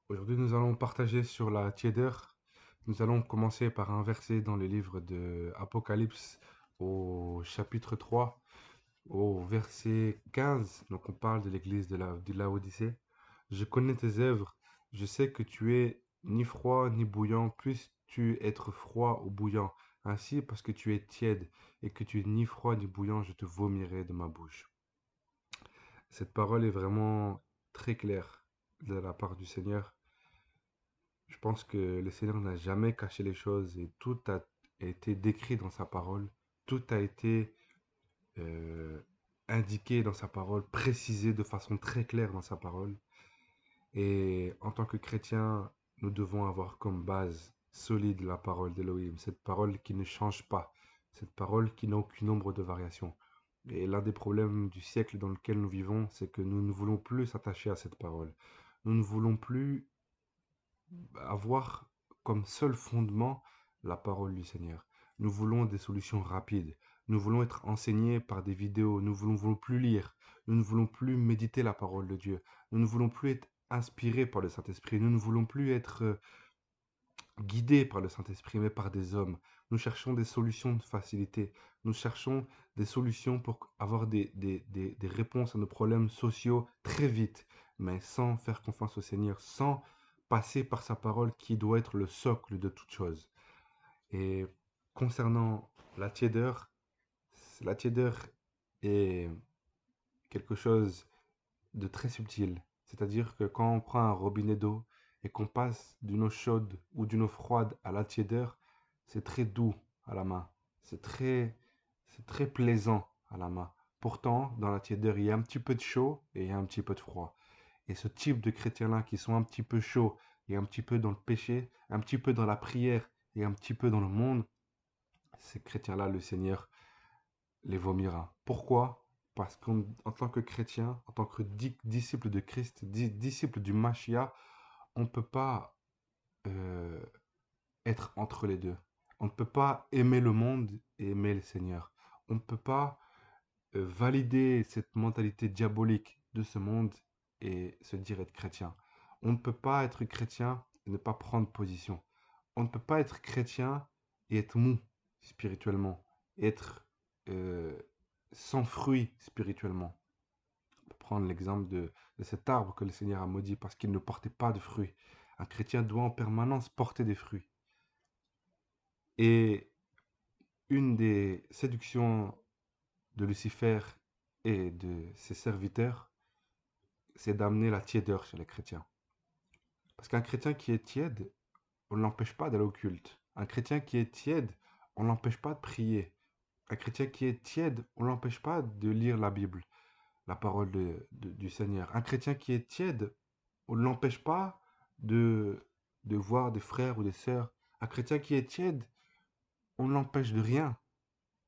Aujourd'hui, nous allons partager sur la tiédeur. Nous allons commencer par un verset dans le livre de Apocalypse au chapitre 3, au verset 15. Donc, on parle de l'église de Laodicée. Je connais tes œuvres. Je sais que tu es ni froid ni bouillant. Puisses-tu être froid ou bouillant. Ainsi, parce que tu es tiède et que tu es ni froid ni bouillant, je te vomirai de ma bouche. Cette parole est vraiment très claire de la part du Seigneur. Je pense que le Seigneur n'a jamais caché les choses et tout a été décrit dans sa parole. Tout a été euh, indiqué dans sa parole, précisé de façon très claire dans sa parole. Et en tant que chrétien, nous devons avoir comme base solide la parole d'Élohim, cette parole qui ne change pas, cette parole qui n'a aucune ombre de variation. Et l'un des problèmes du siècle dans lequel nous vivons, c'est que nous ne voulons plus s'attacher à cette parole. Nous ne voulons plus avoir comme seul fondement la parole du Seigneur. Nous voulons des solutions rapides. Nous voulons être enseignés par des vidéos. Nous ne voulons plus lire. Nous ne voulons plus méditer la parole de Dieu. Nous ne voulons plus être inspirés par le Saint-Esprit. Nous ne voulons plus être guidés par le Saint-Esprit, mais par des hommes. Nous cherchons des solutions de facilité. Nous cherchons des solutions pour avoir des réponses à nos problèmes sociaux très vite, mais sans faire confiance au Seigneur, sans passer par sa parole qui doit être le socle de toute chose. Et concernant la tiédeur, la tiédeur est quelque chose de très subtil. C'est-à-dire que quand on prend un robinet d'eau et qu'on passe d'une eau chaude ou d'une eau froide à la tiédeur, c'est très doux à la main. C'est très, c'est très plaisant à la main. Pourtant, dans la tiédeur, il y a un petit peu de chaud et il y a un petit peu de froid. Et ce type de chrétiens-là qui sont un petit peu chauds et un petit peu dans le péché, un petit peu dans la prière et un petit peu dans le monde, ces chrétiens-là, le Seigneur les vomira. Pourquoi? Parce qu'en tant que chrétien, en tant que disciple de Christ, disciple du Machia, on ne peut pas euh, être entre les deux. On ne peut pas aimer le monde et aimer le Seigneur. On ne peut pas valider cette mentalité diabolique de ce monde et se dire être chrétien. On ne peut pas être chrétien et ne pas prendre position. On ne peut pas être chrétien et être mou spirituellement, être euh, sans fruit spirituellement. On peut prendre l'exemple de cet arbre que le Seigneur a maudit parce qu'il ne portait pas de fruits. Un chrétien doit en permanence porter des fruits. Et une des séductions de Lucifer et de ses serviteurs, c'est d'amener la tiédeur chez les chrétiens. Parce qu'un chrétien qui est tiède, on ne l'empêche pas d'aller au culte. Un chrétien qui est tiède, on ne l'empêche pas de prier. Un chrétien qui est tiède, on ne l'empêche pas de lire la Bible, la parole du Seigneur. Un chrétien qui est tiède, on ne l'empêche pas de, de voir des frères ou des sœurs. Un chrétien qui est tiède, on ne l'empêche de rien.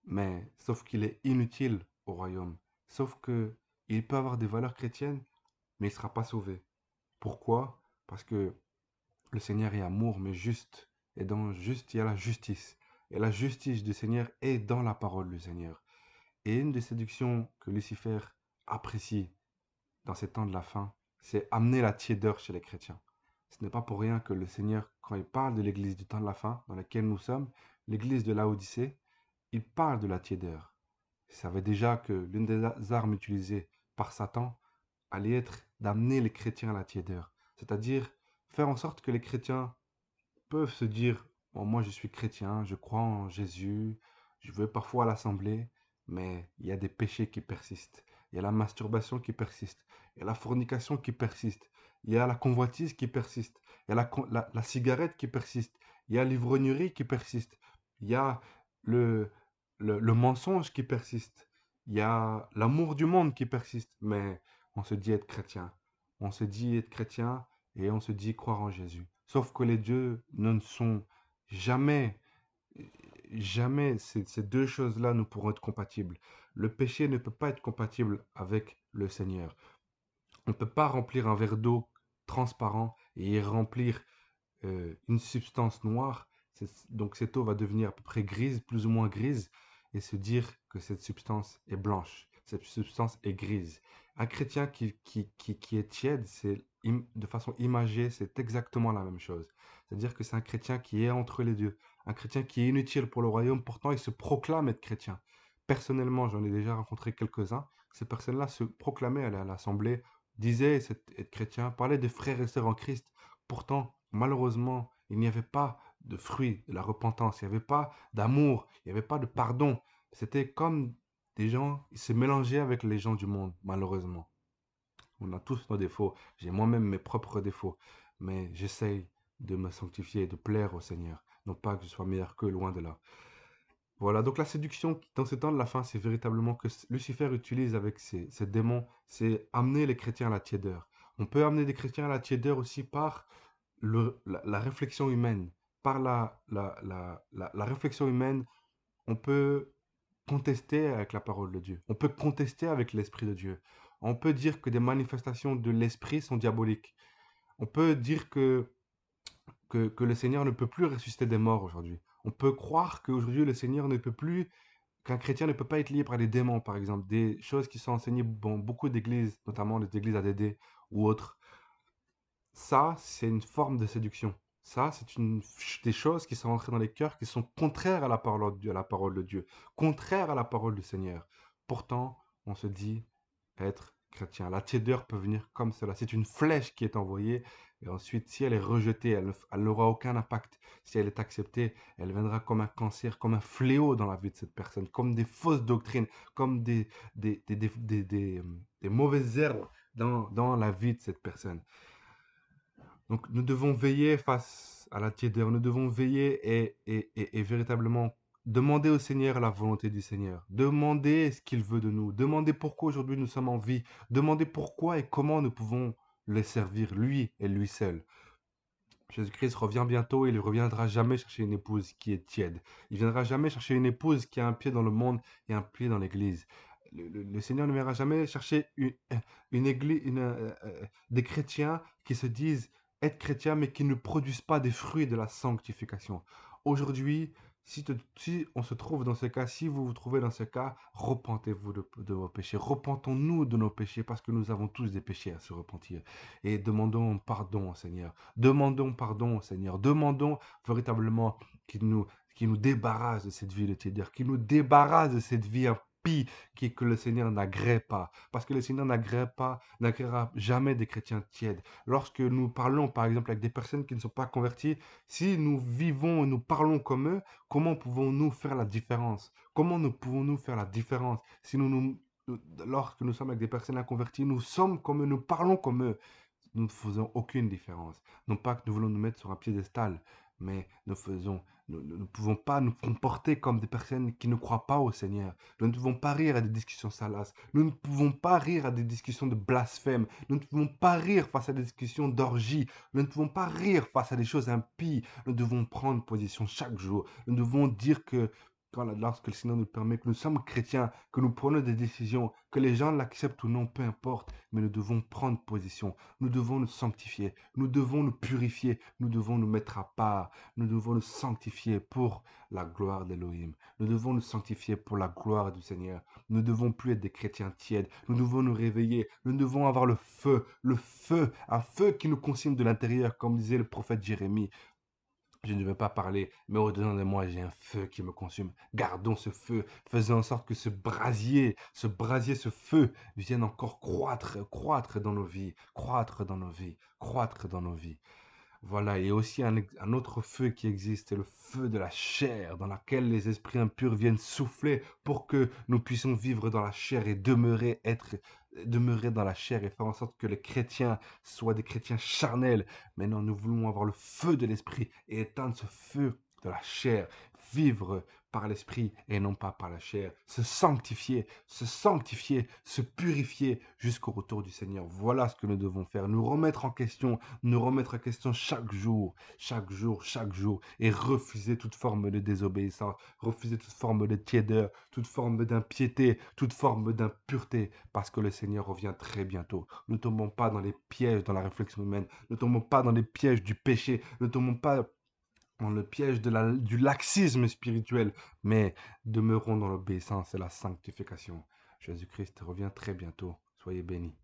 Mais sauf qu'il est inutile au royaume. Sauf que il peut avoir des valeurs chrétiennes, mais il ne sera pas sauvé. Pourquoi? Parce que le Seigneur est amour, mais juste. Et dans juste, il y a la justice. Et la justice du Seigneur est dans la parole du Seigneur. Et une des séductions que Lucifer apprécie dans ces temps de la fin, c'est amener la tiédeur chez les chrétiens. Ce n'est pas pour rien que le Seigneur, quand il parle de l'église du temps de la fin, dans laquelle nous sommes, l'église de Laodicée, il parle de la tiédeur. Il savait déjà que l'une des armes utilisées par Satan allait être d'amener les chrétiens à la tiédeur. C'est-à-dire faire en sorte que les chrétiens peuvent se dire, bon, moi je suis chrétien, je crois en Jésus, je vais parfois à l'assemblée, mais il y a des péchés qui persistent. Il y a la masturbation qui persiste. Il y a la fornication qui persiste. Il y a la convoitise qui persiste. Il y a la cigarette qui persiste. Il y a l'ivrognerie qui persiste. Il y a le, le mensonge qui persiste. Il y a l'amour du monde qui persiste. Mais on se dit être chrétien. On se dit être chrétien et on se dit croire en Jésus. Sauf que les dieux ne sont jamais, jamais ces deux choses-là ne pourront être compatibles. Le péché ne peut pas être compatible avec le Seigneur. On ne peut pas remplir un verre d'eau transparent et y remplir une substance noire. Donc cette eau va devenir à peu près grise, plus ou moins grise, et se dire que cette substance est blanche. cette substance est grise. Un chrétien qui est tiède, de façon imagée, c'est exactement la même chose. C'est-à-dire que c'est un chrétien qui est entre les deux, un chrétien qui est inutile pour le royaume, pourtant il se proclame être chrétien. Personnellement, j'en ai déjà rencontré quelques-uns. Ces personnes-là se proclamaient à l'assemblée, disaient être chrétien, parlaient des frères et sœurs en Christ. Pourtant, malheureusement, il n'y avait pas de fruit de la repentance, il n'y avait pas d'amour, il n'y avait pas de pardon. C'était comme des gens, ils se mélangeaient avec les gens du monde, malheureusement. On a tous nos défauts. J'ai moi-même mes propres défauts. Mais j'essaye de me sanctifier et de plaire au Seigneur. Non pas que je sois meilleur qu'eux, loin de là. Voilà, donc la séduction dans ce temps de la fin, c'est véritablement que Lucifer utilise avec ses démons, c'est amener les chrétiens à la tiédeur. On peut amener des chrétiens à la tiédeur aussi par la réflexion humaine. Par la réflexion humaine, on peut contester avec la parole de Dieu. On peut contester avec l'Esprit de Dieu. On peut dire que des manifestations de l'Esprit sont diaboliques. On peut dire que le Seigneur ne peut plus ressusciter des morts aujourd'hui. On peut croire qu'aujourd'hui le Seigneur ne peut plus, qu'un chrétien ne peut pas être lié par les démons, par exemple. Des choses qui sont enseignées dans beaucoup d'églises, notamment les églises ADD ou autres. Ça, c'est une forme de séduction. Ça, c'est des choses qui sont entrées dans les cœurs qui sont contraires à la parole de Dieu, contraires à la parole du Seigneur. Pourtant, on se dit être chrétien. La tiédeur peut venir comme cela. C'est une flèche qui est envoyée et ensuite, si elle est rejetée, elle n'aura aucun impact. Si elle est acceptée, elle viendra comme un cancer, comme un fléau dans la vie de cette personne, comme des fausses doctrines, comme des mauvaises herbes dans la vie de cette personne. Donc, nous devons veiller face à la tiédeur. Nous devons veiller et véritablement demander au Seigneur la volonté du Seigneur. Demander ce qu'il veut de nous. Demander pourquoi aujourd'hui nous sommes en vie. Demander pourquoi et comment nous pouvons le servir, lui et lui seul. Jésus-Christ revient bientôt et il ne reviendra jamais chercher une épouse qui est tiède. Il ne viendra jamais chercher une épouse qui a un pied dans le monde et un pied dans l'église. Le Seigneur ne viendra jamais chercher une église, des chrétiens qui se disent être chrétiens mais qui ne produisent pas des fruits de la sanctification. Aujourd'hui, si on se trouve dans ce cas, si vous vous trouvez dans ce cas, repentez-vous de vos péchés. Repentons-nous de nos péchés parce que nous avons tous des péchés à se repentir. Et demandons pardon au Seigneur. Demandons pardon au Seigneur. Demandons véritablement qu'il nous débarrasse de cette vie de ténèbres, qu'il nous débarrasse de cette vie impie que le Seigneur n'agrée pas. Parce que le Seigneur n'agréera jamais des chrétiens tièdes. Lorsque nous parlons, par exemple, avec des personnes qui ne sont pas converties, si nous vivons et nous parlons comme eux, comment pouvons-nous faire la différence? Comment nous pouvons-nous faire la différence si lorsque nous sommes avec des personnes inconverties, nous sommes comme eux, nous parlons comme eux, nous ne faisons aucune différence. Non pas que nous voulons nous mettre sur un piédestal, mais nous ne pouvons pas nous comporter comme des personnes qui ne croient pas au Seigneur. Nous ne pouvons pas rire à des discussions salaces. Nous ne pouvons pas rire à des discussions de blasphème. Nous ne pouvons pas rire face à des discussions d'orgie. Nous ne pouvons pas rire face à des choses impies. Nous devons prendre position chaque jour. Nous devons dire que lorsque le Seigneur nous permet, que nous sommes chrétiens, que nous prenons des décisions, que les gens l'acceptent ou non, peu importe, mais nous devons prendre position. Nous devons nous sanctifier, nous devons nous purifier, nous devons nous mettre à part, nous devons nous sanctifier pour la gloire d'Élohim. Nous devons nous sanctifier pour la gloire du Seigneur. Nous ne devons plus être des chrétiens tièdes. Nous devons nous réveiller. Nous devons avoir le feu, un feu qui nous consume de l'intérieur, comme disait le prophète Jérémie. Je ne veux pas parler, mais au-dedans de moi, j'ai un feu qui me consume. Gardons ce feu, faisons en sorte que ce feu vienne encore croître dans nos vies, croître dans nos vies, croître dans nos vies. Voilà, il y a aussi un autre feu qui existe, c'est le feu de la chair, dans laquelle les esprits impurs viennent souffler pour que nous puissions vivre dans la chair et demeurer dans la chair et faire en sorte que les chrétiens soient des chrétiens charnels. Maintenant, nous voulons avoir le feu de l'esprit et éteindre ce feu de la chair, vivre par l'esprit et non pas par la chair, se purifier jusqu'au retour du Seigneur. Voilà ce que nous devons faire, nous remettre en question chaque jour, chaque jour, et refuser toute forme de désobéissance, refuser toute forme de tiédeur, toute forme d'impiété, toute forme d'impureté, parce que le Seigneur revient très bientôt. Ne tombons pas dans les pièges dans la réflexion humaine, ne tombons pas dans les pièges du péché, ne tombons pas dans le piège du laxisme spirituel, mais demeurons dans l'obéissance et la sanctification. Jésus-Christ revient très bientôt. Soyez bénis.